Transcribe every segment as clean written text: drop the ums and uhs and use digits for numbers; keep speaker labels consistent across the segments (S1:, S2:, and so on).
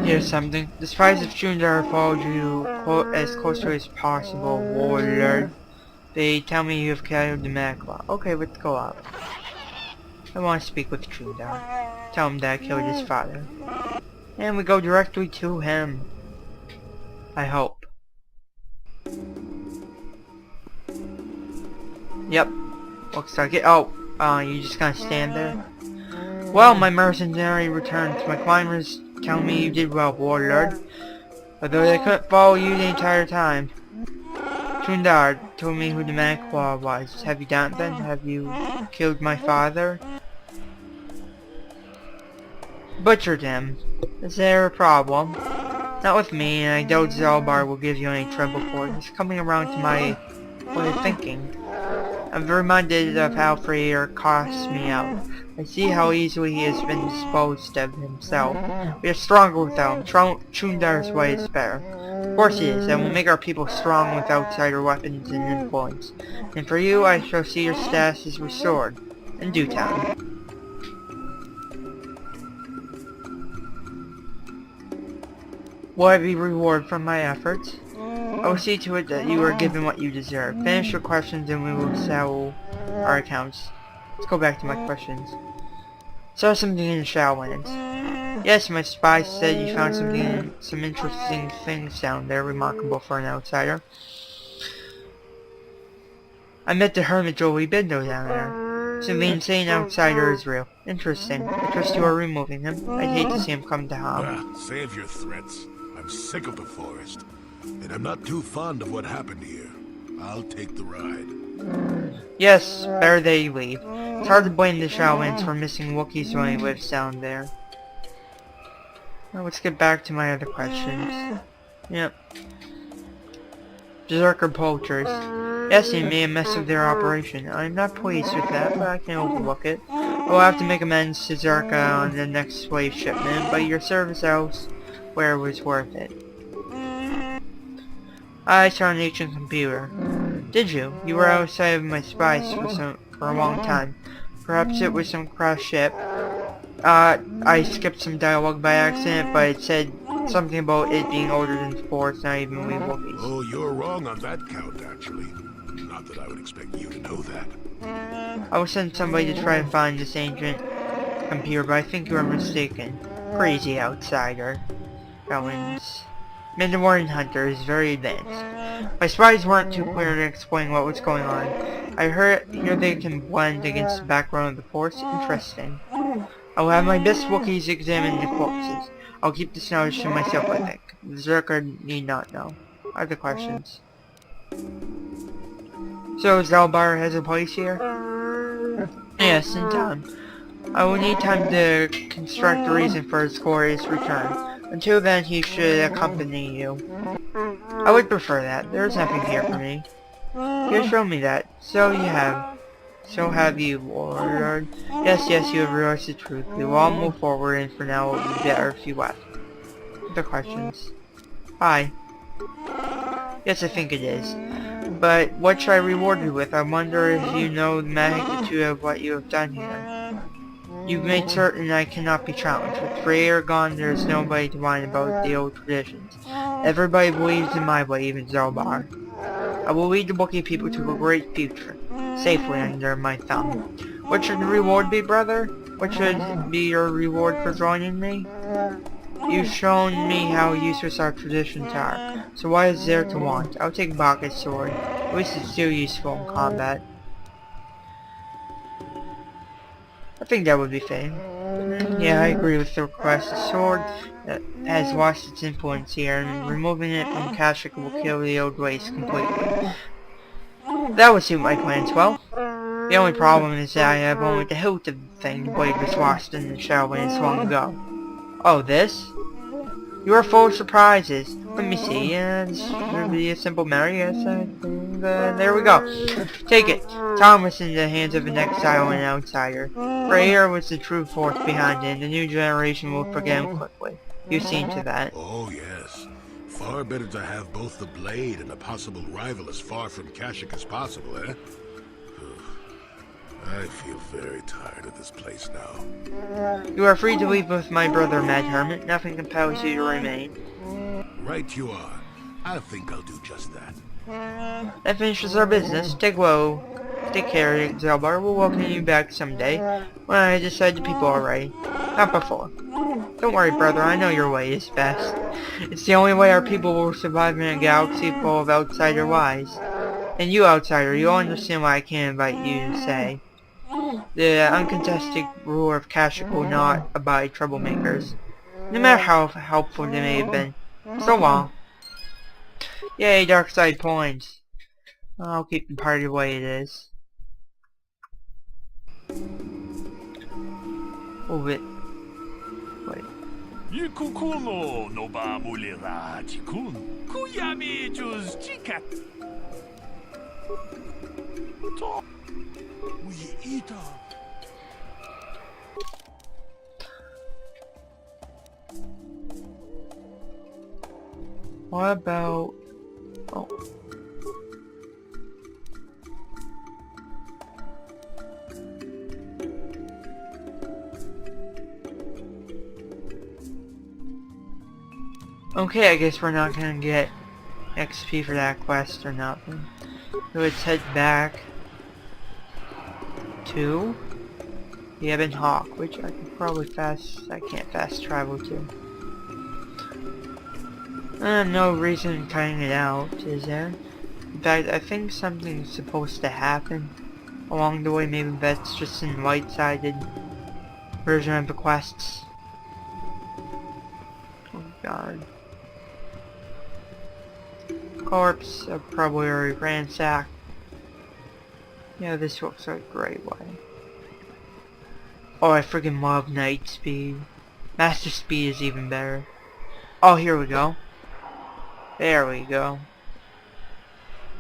S1: Here's something. The spies of Chundar followed you as closely as possible, warlord. They tell me you have killed the Makwa. Okay, let's go out. I want to speak with Chundar. Tell him that I killed his father. And we go directly to him. I hope. Yep. Looks like it. Oh, you just gonna stand there? Well, my mercenary returns. My climbers tell me you did well, warlord. Although they couldn't follow you the entire time. Chundar told me who the Makwa was. Have you done it then? Have you killed my father? Butchered him. Is there a problem? Not with me, and I doubt Zalbar will give you any trouble for it. He's coming around to my way of thinking. I'm reminded of how Freyr cost me out. I see how easily he has been disposed of himself. We are stronger without him. Chundar's way is better. Of course he is, and will make our people strong with outsider weapons and influence. And for you, I shall see your status is restored. In due time. Will I be rewarded for my efforts? I will see to it that you are given what you deserve. Finish your questions and we will settle our accounts. Let's go back to my questions. Saw something in the Shadowlands. Yes, my spy said you found some interesting things down there, remarkable for an outsider. I met the hermit Joey Bindo down there. So the insane outsider is real. Interesting. I trust you are removing him. I'd hate to see him come to harm.
S2: Save your threats. I'm sick of the forest. And I'm not too fond of what happened here. I'll take the ride.
S1: Yes, better they leave. It's hard to blame the Shadowlands for missing Wookiees when he lives down there. Well, let's get back to my other questions. Yep. Berserker poachers. Yes, they made a mess of their operation. I'm not pleased with that, but I can overlook it. I'll have to make amends to Zerka on the next slave shipment, but your service elsewhere was worth it. I saw an ancient computer. Did you? You were outside of my spies for a long time. Perhaps it was some crashed ship. I skipped some dialogue by accident, but it said something about it being older than 4, not even we Wookiees.
S2: Oh, you're wrong on that count, actually. Not that I would expect you to know that.
S1: I will send somebody to try and find this ancient computer, but I think you are mistaken. Crazy outsider. Goins. Mandalorian Hunter is very advanced. My spies weren't too clear to explain what was going on. I hear they can blend against the background of the Force. Interesting. I will have my best Wookiees examine the corpses. I'll keep this knowledge to myself, I think. The Zerker need not know. Other questions? So Zalbar has a place here? Yes, in time. I will need time to construct a reason for his glorious return. Until then, he should accompany you. I would prefer that. There is nothing here for me. You have shown me that. So have you, Lord. Yes, you have realized the truth. We will all move forward, and for now it would be better if you left. Other questions? Hi. Yes, I think it is. But what should I reward you with? I wonder if you know the magnitude of what you have done here. You've made certain I cannot be challenged. With Freyr gone, there is nobody to whine about the old traditions. Everybody believes in my way, even Zalbar. I will lead the Wookiee people to a great future, safely under my thumb. What should the reward be, brother? What should be your reward for joining me? You've shown me how useless our traditions are, so what is there to want? I'll take Baka's sword. At least it's still useful in combat. I think that would be fair. Yeah, I agree with the request. The sword has lost its influence here, and removing it from Kashyyyk will kill the old ways completely. That would suit my plans well. The only problem is that I have only the hilt of the thing. The blade was lost in the Shadowlands long ago. Oh, this? You are full of surprises. Let me see. This should be a simple matter. Yes, there we go. Take it. Tom was in the hands of an exile and an outsider. Freyr was the true force behind it, and the new generation will forget him quickly. You've seen to that.
S2: Oh, yes. Far better to have both the blade and a possible rival as far from Kashyyyk as possible, eh? I feel very tired of this place now.
S1: You are free to leave with my brother, Mad Hermit. Nothing compels you to remain.
S2: Right you are. I think I'll do just that.
S1: That finishes our business. Take care, Zelbar. We'll welcome you back someday, when I decide the people are ready. Not before. Don't worry, brother, I know your way is best. It's the only way our people will survive in a galaxy full of outsider lies. And you, outsider, you'll understand why I can't invite you to say. The uncontested ruler of Kashyyyk will not abide troublemakers, no matter how helpful they may have been. So long. Yay, dark side points. I'll keep the party the way it is. Move it. Wait.
S3: Yikukuno no ba mulira jikun. Kuyami juz jikat. To. Uyiita.
S1: What about... Oh. Okay, I guess we're not gonna get XP for that quest or nothing. So let's head back to the Ebon Hawk, which I can probably I can't fast travel to. No reason cutting it out, is there? In fact, I think something's supposed to happen along the way. Maybe that's just an light-sided version of the quests. Oh god. Corpse, probably already ransacked. Yeah, this looks like a great way. Oh, I freaking love Night Speed. Master Speed is even better. Oh, here we go. There we go.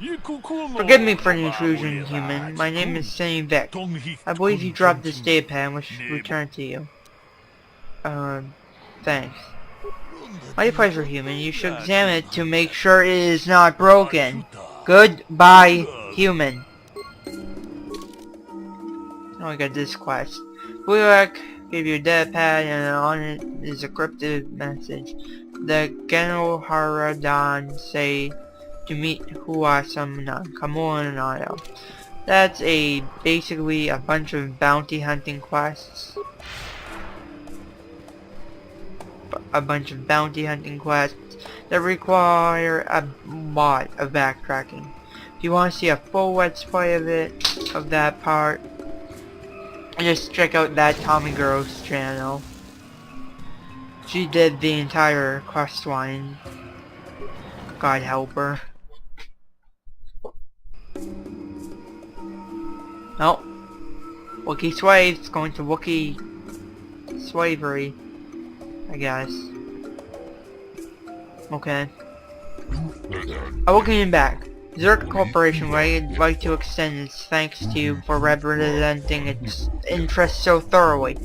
S1: Forgive me for the intrusion, human. My name is Saint Vic. I believe you dropped this data pad and wish to return to you. Thanks. My pleasure, human. You should examine it to make sure it is not broken. Goodbye, human. Oh, I got this quest. Bulak gave you a data pad, and on it is a cryptic message. The General Haradan say to meet Huasamnan. Come on, Nile. That's basically a bunch of bounty hunting quests. That require a lot of backtracking. If you want to see a full let's play of that part, just check out that Tommy Girl's channel. She did the entire quest line. God help her. Oh. Wookiee slaves going to Wookiee slavery, I guess. Okay. Welcome back. Zerk Corporation would like to extend its thanks to you for representing its interests so thoroughly.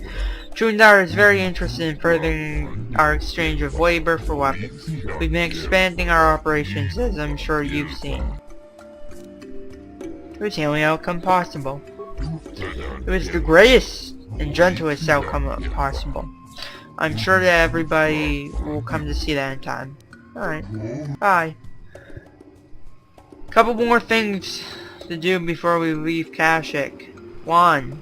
S1: Chundar is very interested in furthering our exchange of labor for weapons. We've been expanding our operations, as I'm sure you've seen. It was the only outcome possible. It was the greatest and gentlest outcome possible. I'm sure that everybody will come to see that in time. Alright. Bye. Couple more things to do before we leave Kashyyyk. 1.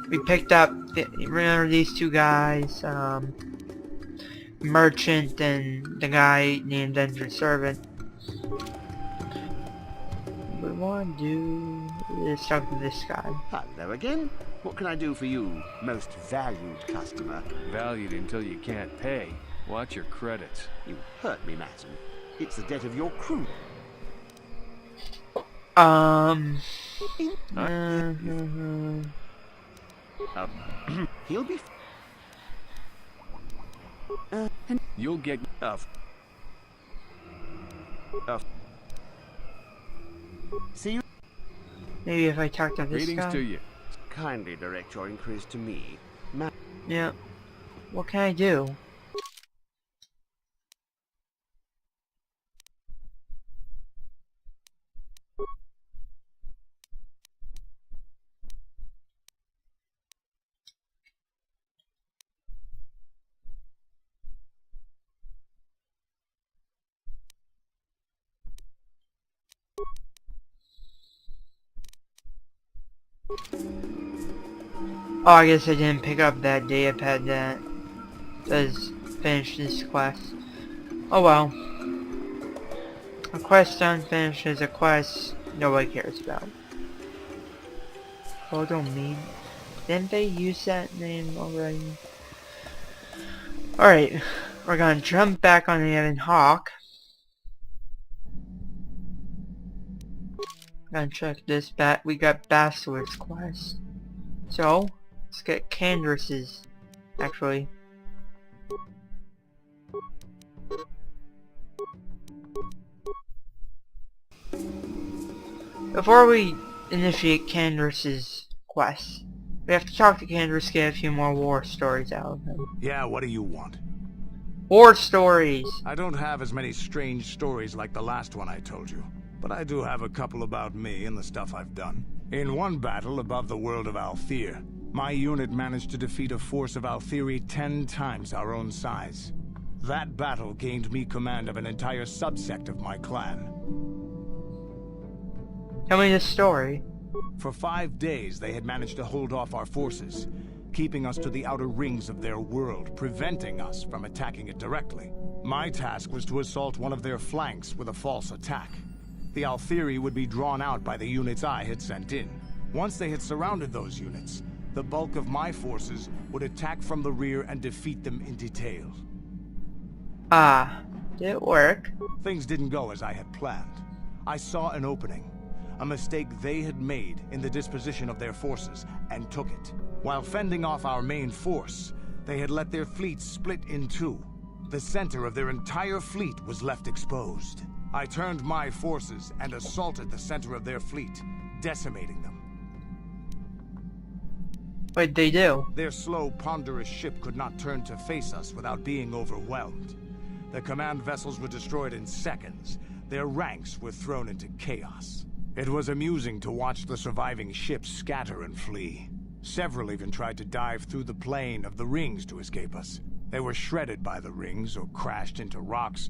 S1: We picked up, remember these two guys, Merchant and the guy named Indentured Servant. We want to do is talk to this guy.
S4: Hello again. What can I do for you, most valued customer?
S3: Valued until you can't pay. Watch your credits.
S4: You hurt me, madam. It's the debt of your crew. He'll be...
S3: You'll get...
S4: See you...
S1: Maybe if I talk to this
S3: Greetings
S1: guy?
S3: to you.
S4: Kindly direct your inquiries to me.
S1: Yeah. What can I do? Oh, I guess I didn't pick up that data pad that does finish this quest. Oh well. A quest unfinished is a quest nobody cares about. KotOR. Didn't they use that name already? Alright, we're gonna jump back on the Evan Hawk. Gonna check this back. We got Basilisk's quest. So, let's get Candace's, actually. Before we initiate Candace's quest, we have to talk to Candace to get a few more war stories out of him.
S4: Yeah, what do you want?
S1: War stories!
S4: I don't have as many strange stories like the last one I told you, but I do have a couple about me and the stuff I've done. In one battle above the world of Althir, my unit managed to defeat a force of Althiri 10 times our own size. That battle gained me command of an entire subsect of my clan.
S1: Tell me the story.
S4: For 5 days, they had managed to hold off our forces, keeping us to the outer rings of their world, preventing us from attacking it directly. My task was to assault one of their flanks with a false attack. The Althiri would be drawn out by the units I had sent in. Once they had surrounded those units, the bulk of my forces would attack from the rear and defeat them in detail.
S1: Ah, did it work?
S4: Things didn't go as I had planned. I saw an opening, a mistake they had made in the disposition of their forces, and took it. While fending off our main force, they had let their fleet split in two. The center of their entire fleet was left exposed. I turned my forces and assaulted the center of their fleet, decimating them.
S1: What'd they do?
S4: Their slow, ponderous ship could not turn to face us without being overwhelmed. The command vessels were destroyed in seconds. Their ranks were thrown into chaos. It was amusing to watch the surviving ships scatter and flee. Several even tried to dive through the plane of the rings to escape us. They were shredded by the rings, or crashed into rocks,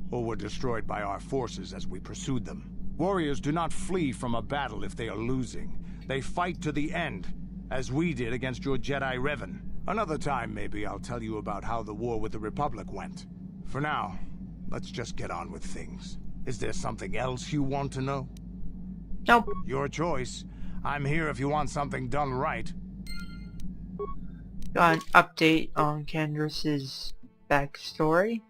S4: or were destroyed by our forces as we pursued them. Warriors do not flee from a battle if they are losing. They fight to the end, as we did against your Jedi Revan. Another time, maybe, I'll tell you about how the war with the Republic went. For now, let's just get on with things. Is there something else you want to know?
S1: Nope.
S4: Your choice. I'm here if you want something done right.
S1: Got an update on Candace's backstory.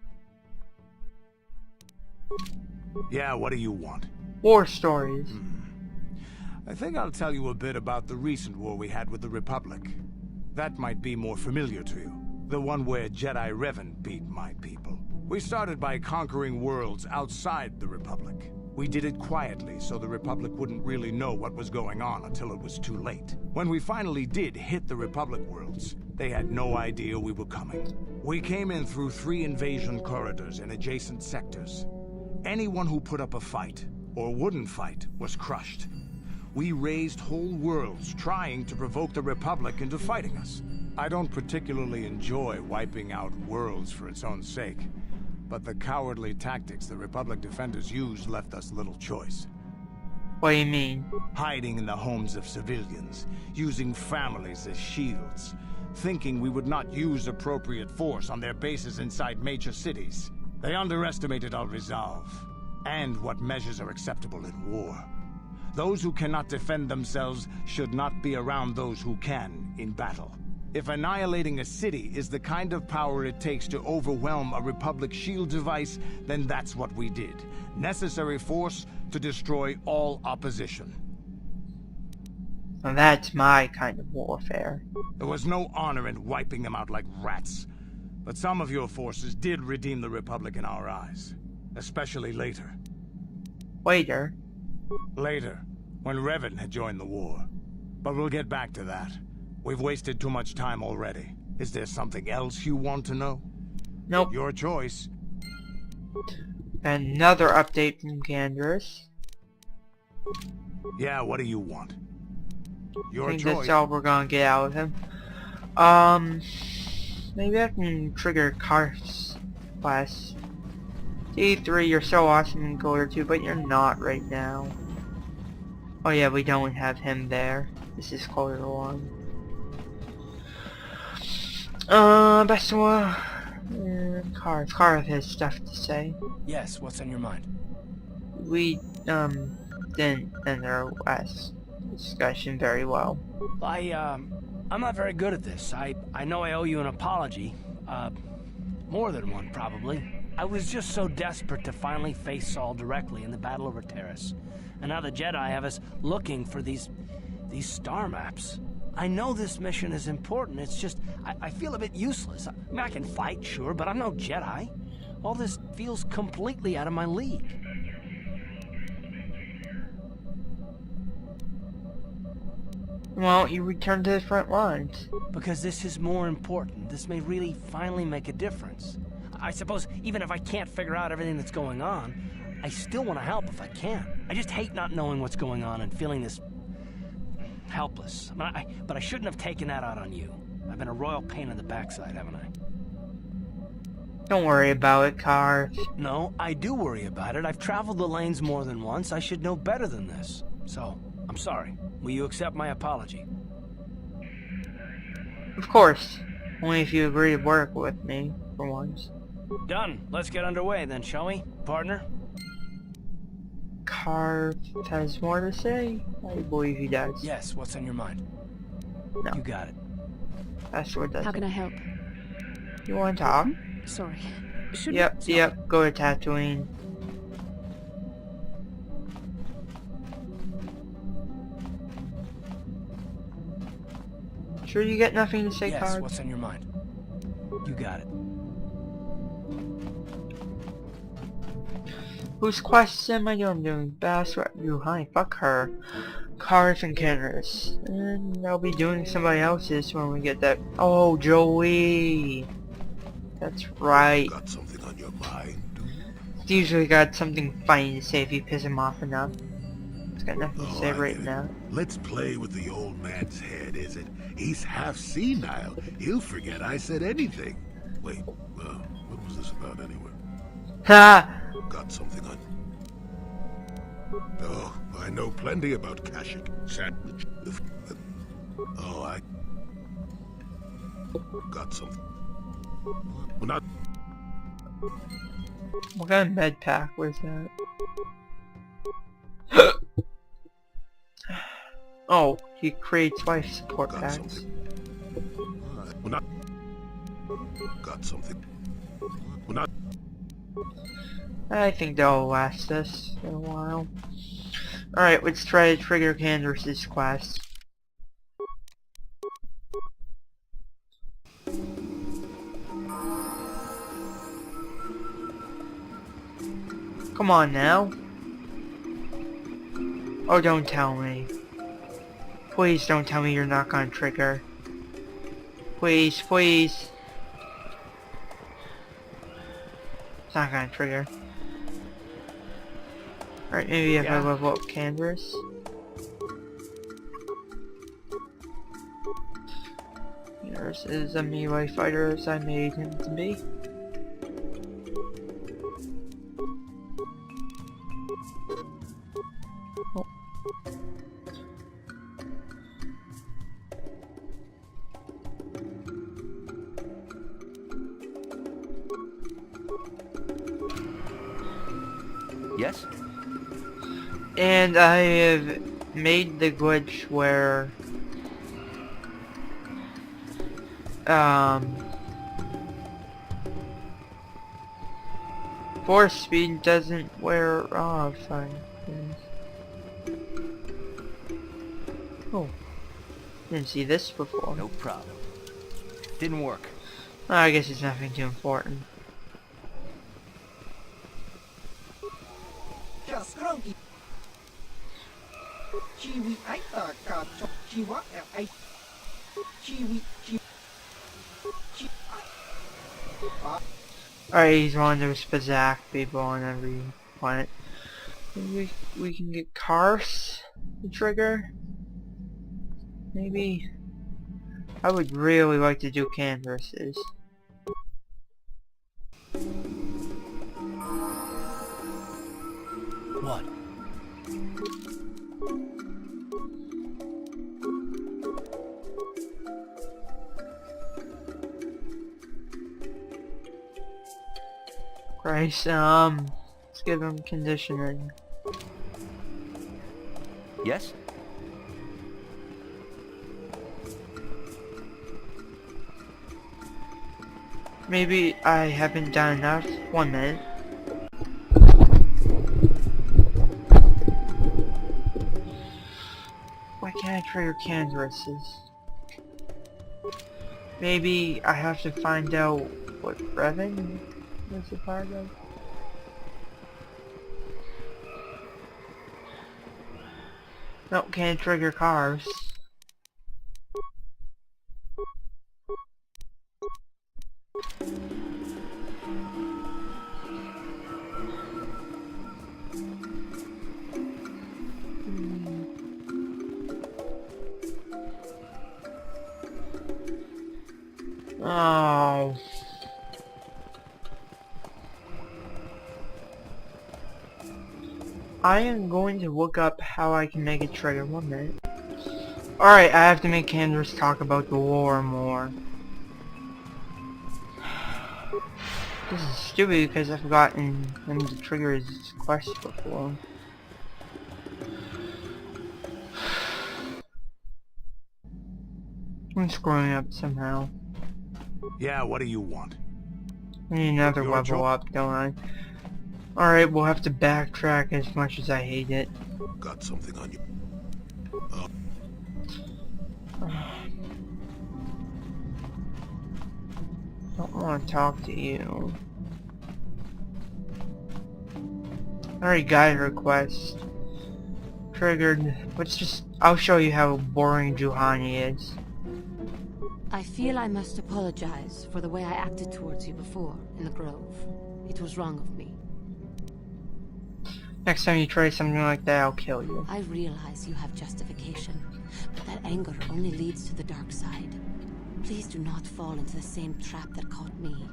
S4: Yeah, what do you want?
S1: War stories.
S4: I think I'll tell you a bit about the recent war we had with the Republic. That might be more familiar to you. The one where Jedi Revan beat my people. We started by conquering worlds outside the Republic. We did it quietly, so the Republic wouldn't really know what was going on until it was too late. When we finally did hit the Republic worlds, they had no idea we were coming. We came in through 3 invasion corridors in adjacent sectors. Anyone who put up a fight, or wouldn't fight, was crushed. We raised whole worlds trying to provoke the Republic into fighting us. I don't particularly enjoy wiping out worlds for its own sake. But the cowardly tactics the Republic defenders used left us little choice.
S1: What do you mean?
S4: Hiding in the homes of civilians, using families as shields, thinking we would not use appropriate force on their bases inside major cities. They underestimated our resolve, and what measures are acceptable in war. Those who cannot defend themselves should not be around those who can in battle. If annihilating a city is the kind of power it takes to overwhelm a Republic shield device, then that's what we did. Necessary force to destroy all opposition.
S1: Well, that's my kind of warfare.
S4: There was no honor in wiping them out like rats. But some of your forces did redeem the Republic in our eyes. Especially later.
S1: Later?
S4: Later, when Revan had joined the war. But we'll get back to that. We've wasted too much time already. Is there something else you want to know?
S1: Nope.
S4: Your choice.
S1: Another update from Candace.
S4: Yeah, what do you want? Your
S1: I think
S4: choice.
S1: that's all we're gonna get out of him. Maybe I can trigger Karth's quest. D3, you're so awesome in KotOR 2, but you're not right now. Oh yeah, we don't have him there. This is KotOR 1. Best one. Karth has stuff to say.
S5: Yes, what's on your mind?
S1: We, didn't end our last discussion very well.
S5: I'm not very good at this. I know I owe you an apology. More than one, probably. I was just so desperate to finally face Saul directly in the battle over Terrace. And now the Jedi have us looking for these star maps. I know this mission is important, it's just, I feel a bit useless. I mean, I can fight, sure, but I'm no Jedi. All this feels completely out of my league.
S1: Well, you return to the front lines.
S5: Because this is more important. This may really finally make a difference. I suppose even if I can't figure out everything that's going on, I still want to help if I can. I just hate not knowing what's going on and feeling this helpless. But I shouldn't have taken that out on you. I've been a royal pain in the backside, haven't I?
S1: Don't worry about it, Karth.
S5: No, I do worry about it. I've traveled the lanes more than once. I should know better than this. So, I'm sorry. Will you accept my apology?
S1: Of course. Only if you agree to work with me, for once.
S5: Done. Let's get underway then, shall we, partner?
S1: Karth has more to say? I believe he does.
S5: Yes, what's on your mind?
S1: No.
S5: You got it.
S1: That's what does.
S6: How can I help?
S1: You want to talk?
S6: Sorry. Should
S1: Yep, go to Tatooine. Sure you got nothing to say,
S5: Yes,
S1: Karth?
S5: what's on your mind? You got it.
S1: Whose quests am I doing? Bass, you, honey, fuck her. Karth and Kenris. And I'll be doing somebody else's when we get that. Oh, Joey! That's right.
S2: Got something on your mind, do you?
S1: He's usually got something funny to say if you piss him off enough. He's got nothing to say
S2: I
S1: right
S2: get it.
S1: now.
S2: Let's play with the old man's head, is it? He's half senile. He'll forget I said anything. Wait, what was this about anyway?
S1: Ha!
S2: Got something on... Oh, I know plenty about Kashyyyk. Sandwich. Oh, I... Got something. Well, not...
S1: What kind of med pack was that? Oh, he creates life support
S2: Got
S1: packs.
S2: something. Well, not... Got something. Well, not...
S1: I think they'll last us for a while. Alright, let's try to trigger Candace's quest. Come on now. Oh, don't tell me. Please don't tell me you're not gonna trigger. Please, please. It's not gonna trigger. Alright, maybe if I level up Candace. Yours is a melee fighter as I made him to be. Oh.
S3: Yes?
S1: And I have made the glitch where force speed doesn't wear off on things. Oh, didn't see this before.
S3: No problem. Didn't work.
S1: Oh, I guess it's nothing too important. Alright, he's one of those Spazak people on every planet. Maybe we can get Karth to trigger? Maybe? I would really like to do canvases.
S5: What?
S1: Christ, let's give him conditioning.
S6: Yes?
S1: Maybe I haven't done enough. 1 minute. Why can't I trigger canvases? Maybe I have to find out what Revan is a part of. No, can't trigger cars. Oh. I am going to look up how I can make it trigger. 1 minute. Alright, I have to make Candace talk about the war more. This is stupid because I've forgotten him to trigger his quest before. I'm screwing up somehow.
S4: Yeah, what do you want?
S1: I need another
S4: Your
S1: level
S4: job?
S1: up, don't I? Alright, we'll have to backtrack as much as I hate it.
S2: Got something on you.
S1: Don't want to talk to you. Alright, guide request. Triggered. I'll show you how boring Juhani is.
S7: I feel I must apologize for the way I acted towards you before, in the Grove. It was wrong of me.
S1: Next time you try something like that, I'll kill you.
S7: I realize you have justification, but that anger only leads to the dark side. Please do not fall into the same trap that caught me.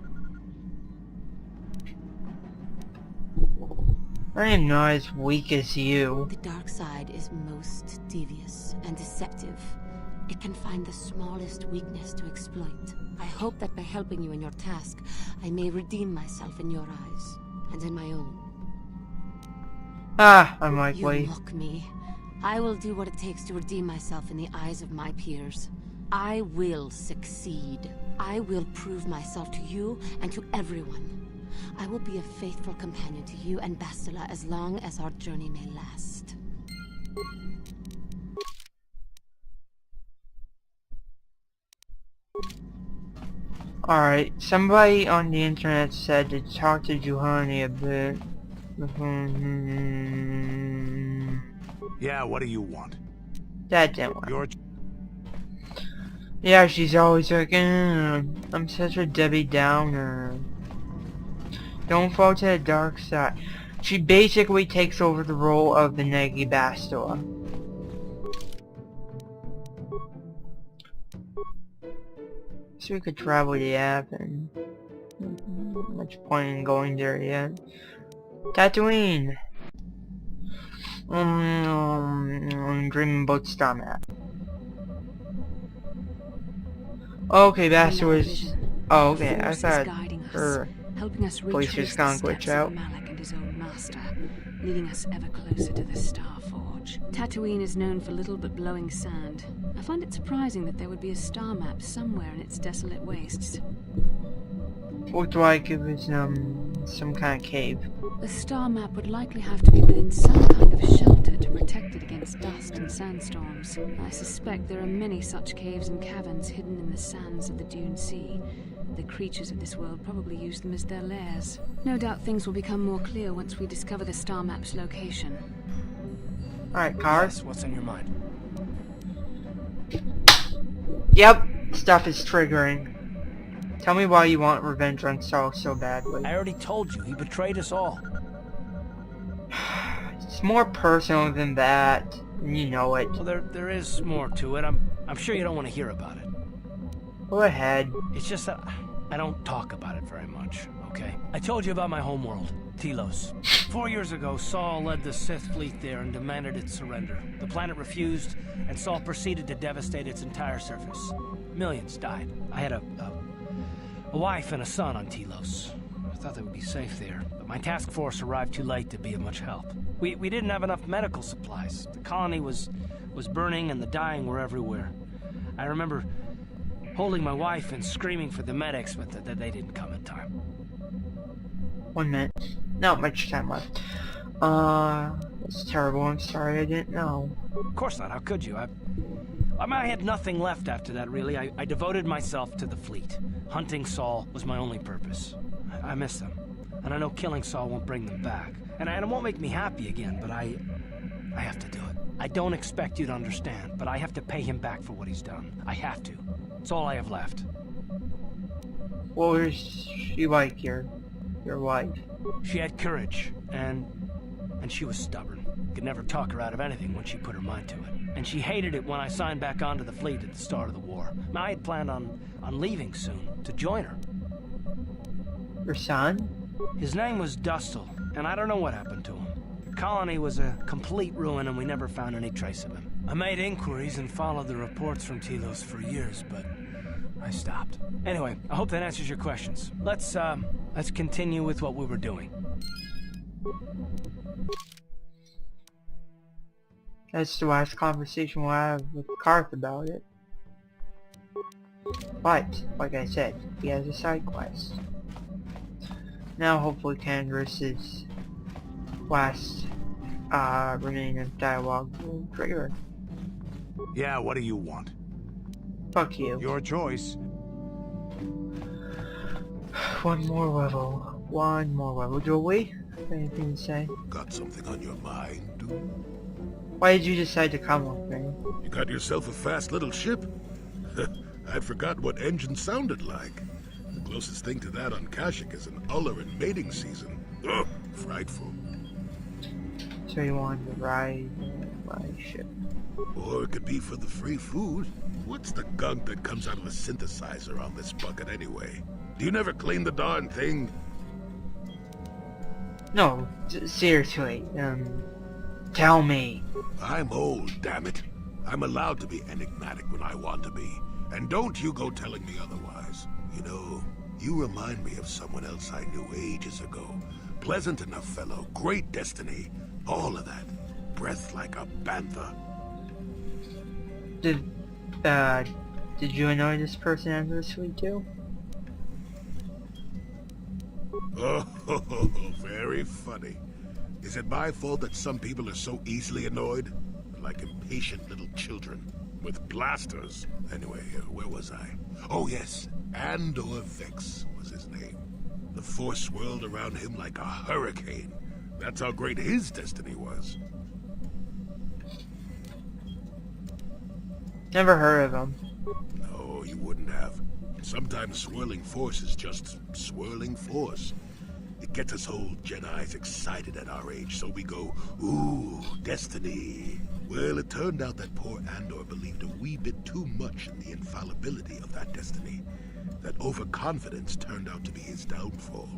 S1: I am not as weak as you.
S7: The dark side is most devious and deceptive. It can find the smallest weakness to exploit. I hope that by helping you in your task, I may redeem myself in your eyes, and in my own.
S1: Ah, unlikely.
S7: You mock me. I will do what it takes to redeem myself in the eyes of my peers. I will succeed. I will prove myself to you and to everyone. I will be a faithful companion to you and Bastila as long as our journey may last.
S1: Alright, somebody on the internet said to talk to Juhani a bit.
S4: Yeah, what do you want?
S1: That didn't work.
S4: Your
S1: Yeah, she's always like, I'm such a Debbie Downer. Don't fall to the dark side. She basically takes over the role of the Negi Bastila. So we could travel the app and not much point in going there yet. Tatooine! I'm dreaming about Star Map. Okay, Bastila's... Oh, okay, I thought her
S8: helping us
S1: voice was
S8: retrace
S1: gonna
S8: the
S1: glitch
S8: steps
S1: out.
S8: of Malak and his old master, leading us ever closer to the Star Forge. Tatooine is known for little but blowing sand. I find it surprising that there would be a star map somewhere in its desolate wastes.
S1: Looked like it was, some kind of cave.
S8: The star map would likely have to be within some kind of shelter to protect it against dust and sandstorms. I suspect there are many such caves and caverns hidden in the sands of the Dune Sea. The creatures of this world probably use them as their lairs. No doubt things will become more clear once we discover the star map's location.
S1: Alright, cars.
S5: Yes, what's on your mind?
S1: Yep, stuff is triggering. Tell me why you want revenge on Saul so badly.
S5: I already told you, he betrayed us all.
S1: It's more personal than that, and you know it.
S5: Well, there is more to it. I'm sure you don't want to hear about it.
S1: Go ahead.
S5: It's just that I don't talk about it very much, okay? I told you about my homeworld, Telos. 4 years ago, Saul led the Sith fleet there and demanded its surrender. The planet refused, and Saul proceeded to devastate its entire surface. Millions died. I had a wife and a son on Telos. thought they would be safe there, but my task force arrived too late to be of much help. We didn't have enough medical supplies. The colony was burning and the dying were everywhere. I remember holding my wife and screaming for the medics, but they didn't come in time.
S1: 1 minute. Not much time left. It's terrible. I'm sorry I didn't know.
S5: Of course not. How could you? I had nothing left after that, really. I devoted myself to the fleet. Hunting Saul was my only purpose. I miss them. And I know killing Saul won't bring them back. And it won't make me happy again, but I have to do it. I don't expect you to understand, but I have to pay him back for what he's done. I have to. It's all I have left.
S1: What was she like, your wife?
S5: She had courage, and she was stubborn. Could never talk her out of anything when she put her mind to it. And she hated it when I signed back onto the fleet at the start of the war. I had planned on leaving soon, to join her.
S1: Your son?
S5: His name was Dustle, and I don't know what happened to him. The colony was a complete ruin, and we never found any trace of him. I made inquiries and followed the reports from Telos for years, but I stopped. Anyway, I hope that answers your questions. Let's continue with what we were doing.
S1: That's the last conversation we'll have with Karth about it. But, like I said, he has a side quest. Now hopefully Candace's last remaining dialogue will trigger.
S4: Yeah, what do you want?
S1: Fuck you.
S4: Your choice.
S1: One more level. One more level. Joey? Anything to say?
S2: Got something on your mind, dude?
S1: Why did you decide to come with me?
S2: You got yourself a fast little ship? I forgot what engine sounded like. The closest thing to that on Kashyyyk is an Uller in mating season. Ugh, frightful.
S1: So you wanted to ride my ship?
S2: Or it could be for the free food. What's the gunk that comes out of a synthesizer on this bucket anyway? Do you never clean the darn thing?
S1: No, seriously, tell me.
S2: I'm old, damn it. I'm allowed to be enigmatic when I want to be. And don't you go telling me otherwise. You know, you remind me of someone else I knew ages ago. Pleasant enough fellow, great destiny, all of that. Breath like a bantha.
S1: Did you annoy this person endlessly too?
S2: Oh, very funny. Is it my fault that some people are so easily annoyed? Like impatient little children with blasters. Anyway, where was I? Oh yes, Andor Vex was his name. The force swirled around him like a hurricane. That's how great his destiny was.
S1: Never heard of him.
S2: No, you wouldn't have. Sometimes swirling force is just swirling force. It gets us old Jedis excited at our age, so we go, ooh, destiny. Well, it turned out that poor Andor believed a wee bit too much in the infallibility of that destiny. That overconfidence turned out to be his downfall.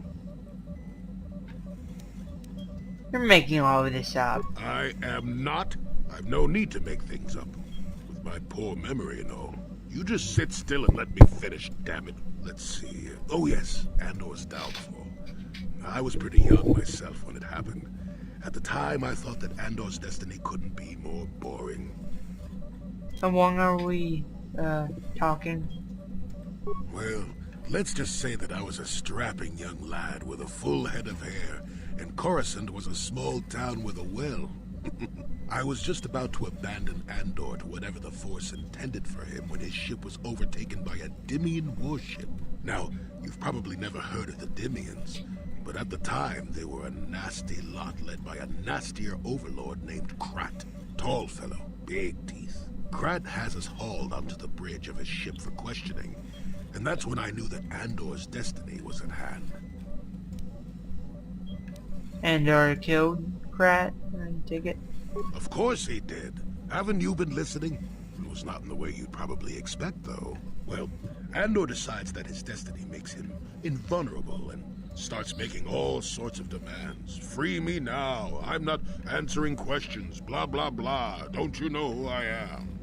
S1: You're making all of this up.
S2: I am not. I've no need to make things up. With my poor memory and all. You just sit still and let me finish, damn it. Let's see. Oh yes, Andor's downfall. I was pretty young myself when it happened. At the time, I thought that Andor's destiny couldn't be more boring.
S1: How long are we, talking?
S2: Well, let's just say that I was a strapping young lad with a full head of hair, and Coruscant was a small town with a well. I was just about to abandon Andor to whatever the Force intended for him when his ship was overtaken by a Dimian warship. Now, you've probably never heard of the Dimians, but at the time they were a nasty lot led by a nastier overlord named Krat. Tall fellow, big teeth. Krat has us hauled onto the bridge of his ship for questioning, and that's when I knew that Andor's destiny was at hand.
S1: Andor killed Krat, I take it?
S2: Of course he did. Haven't you been listening? It was not in the way you'd probably expect, though. Well, Andor decides that his destiny makes him invulnerable and starts making all sorts of demands. Free me now. I'm not answering questions. Blah, blah, blah. Don't you know who I am?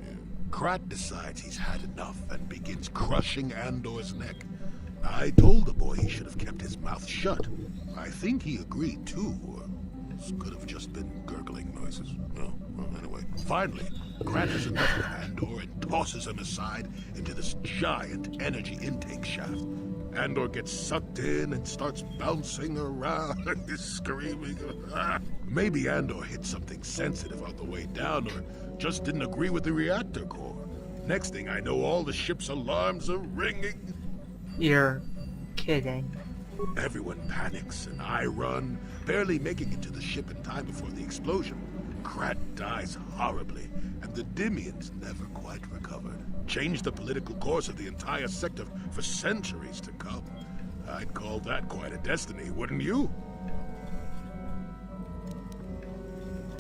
S2: Krat decides he's had enough and begins crushing Andor's neck. I told the boy boy, he should have kept his mouth shut. I think he agreed too, or this could have just been gurgling noises. Well, anyway. Finally, Kratos enough of Andor and tosses him aside into this giant energy intake shaft. Andor gets sucked in and starts bouncing around, screaming. Maybe Andor hit something sensitive on the way down, or just didn't agree with the reactor core. Next thing I know, all the ship's alarms are ringing.
S1: You're kidding.
S2: Everyone panics, and I run, barely making it to the ship in time before the explosion. Krat dies horribly, and the Dimians never quite recovered. Changed the political course of the entire sector for centuries to come. I'd call that quite a destiny, wouldn't you?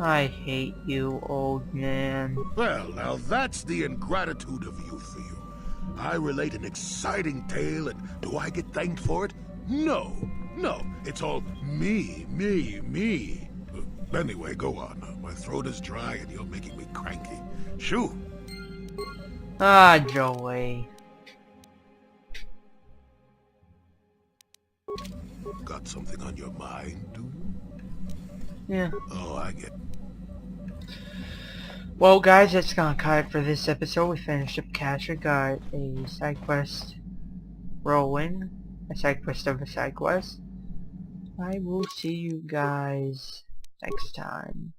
S1: I hate you, old man.
S2: Well, now that's the ingratitude of youth for you. I relate an exciting tale, and do I get thanked for it? No, it's all me. Anyway, go on. My throat is dry and you're making me cranky. Shoo!
S1: Ah, Joey.
S2: Got something on your mind, do you?
S1: Yeah.
S2: Oh, I get.
S1: Well, guys, that's gonna cut it for this episode. We finished up Catcher, got a side quest rolling. A side quest of a side quest. I will see you guys next time.